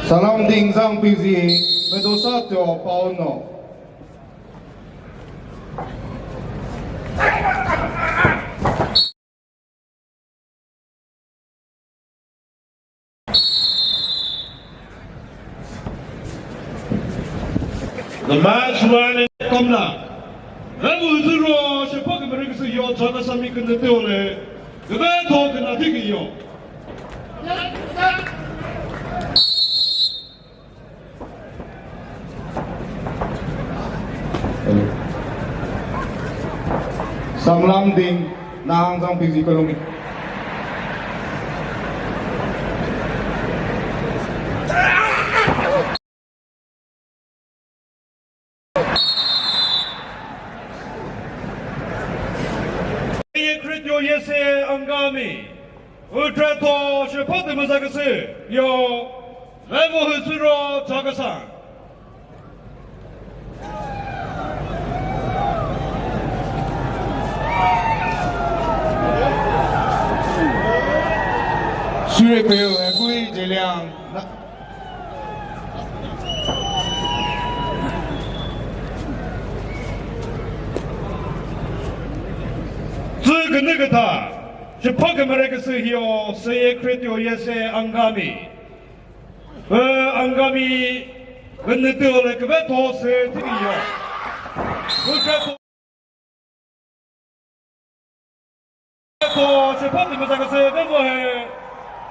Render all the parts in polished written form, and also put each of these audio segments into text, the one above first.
Surrounding Zang Busy, Medosato Pauno. The match ran in Komla. Vevohu Swuro, je pas que me regarde yo, Chakhesang mi kende teole. The man talk na tiki yo. Surrounding Nahang Zang Busy Kolongi. Yese Angami, Utrato, je pas de Mazagase, yo, Vevohu Swuro, Chakhesang. Sure Peo, Gui Jeliang. 这个那个他，是帕克马那个是有谁克丢也是安嘎米，安嘎米跟那丢了个别多是这个有，多是帕克马这个是那个是，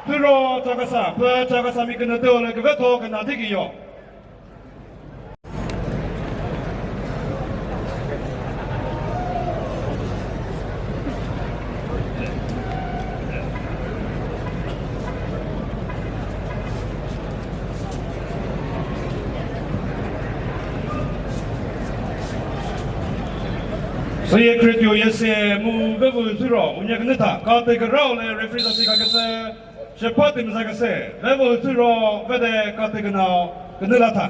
对喽，这个啥，这个啥米跟那丢了个别多跟那这个有。 所以克丢也是木Vevohu Swuro，我们那个他，搞这个绕嘞，referee 是那个是，是怕的么那个是，Vevohu Swuro，别的搞这个闹，跟那他。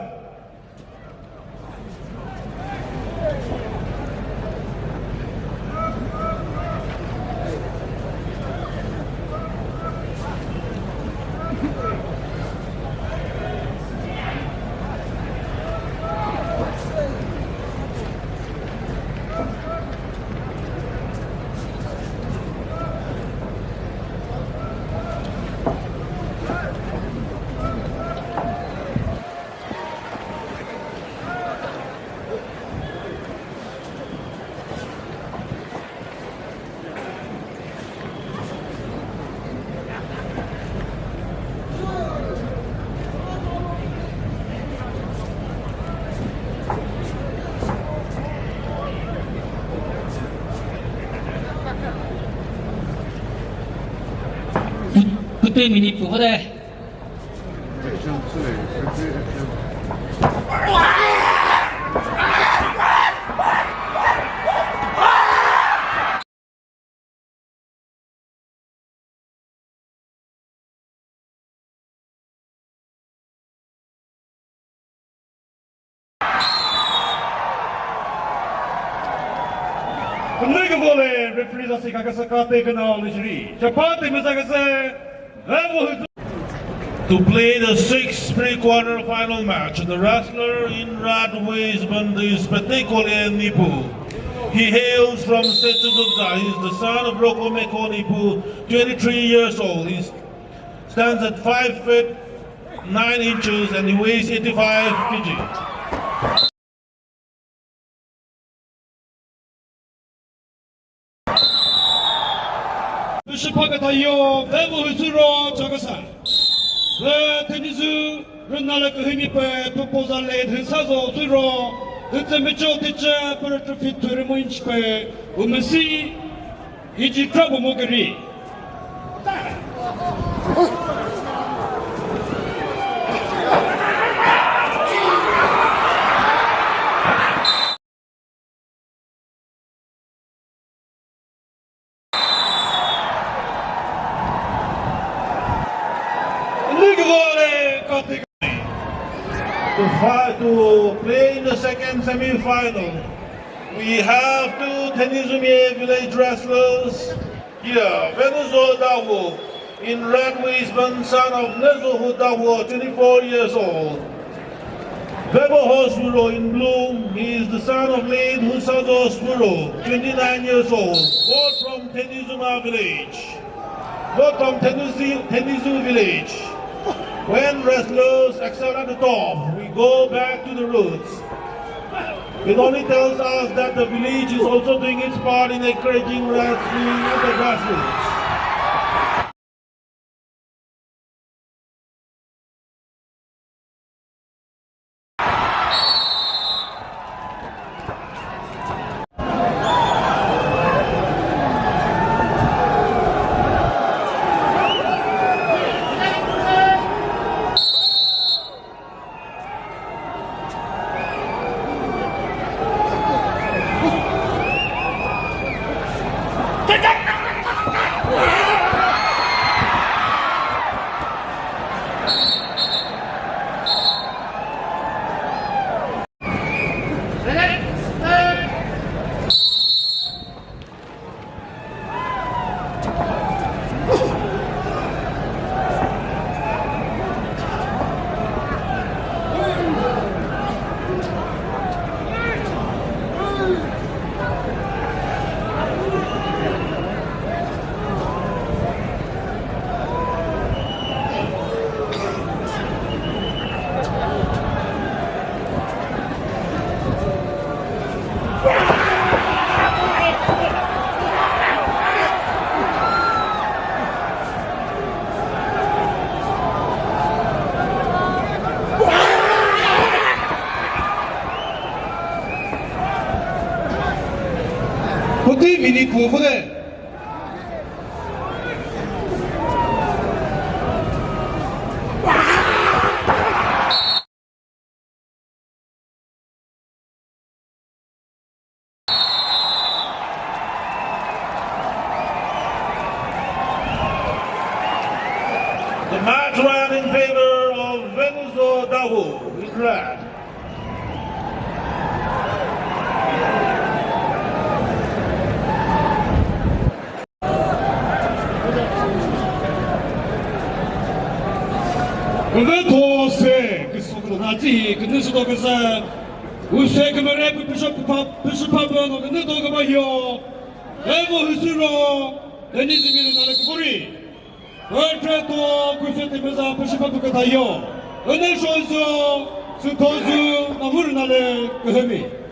对迷你符合的。那个boleh referee 是kakak sekate kenal di sini. Cepat dimesakase. To play the sixth pre-quarter final match, the wrestler in red waistband is Petekole Nipu. He hails from Setugupta. He is the son of Rokomeko Nipu, 23 years old. He stands at 5 feet 9 inches and he weighs 85 kg. Shipakatayo, Vevohu Swuro, Chakhesang. Tenizu, Renala Kohima, proposal led Hinsazo, Swuro, it's a majority for a traffic to Remoinchpe, Umasi, Iji Trouble Mogari. To play in the second semi-final, we have two Tenizumie village wrestlers here. Venezuela, in red waistband, son of Vevohu Swuro, 24 years old. Vevohu Swuro in blue, he is the son of late Vevohu Swuro, 29 years old, both from Tenizuma village. Both from Tenizu village. When wrestlers excel at the top, we go back to the roots. It only tells us that the village is also doing its part in encouraging wrestling at the grassroots. 호티 미니프 후대 The match ran in favor of Vevohu Swuro in red. Vevohu Swuro 나지 근데 수도 그래서 우세 그만에 비숍하면 근데 또 그만요 Vevohu Swuro 데니즈미는 나를 그보리 월트레도 구세팀에서 비숍하면 그다요 은혜 쇼즈 스토즈 나무를 나를 그 흠이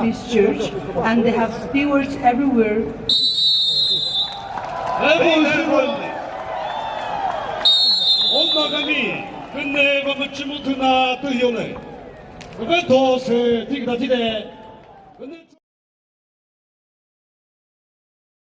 this church, and they have stewards everywhere. Vevohu Swuro 온마감이 끝내 범치 못하나 또 요래 그게 도세 디기다 디래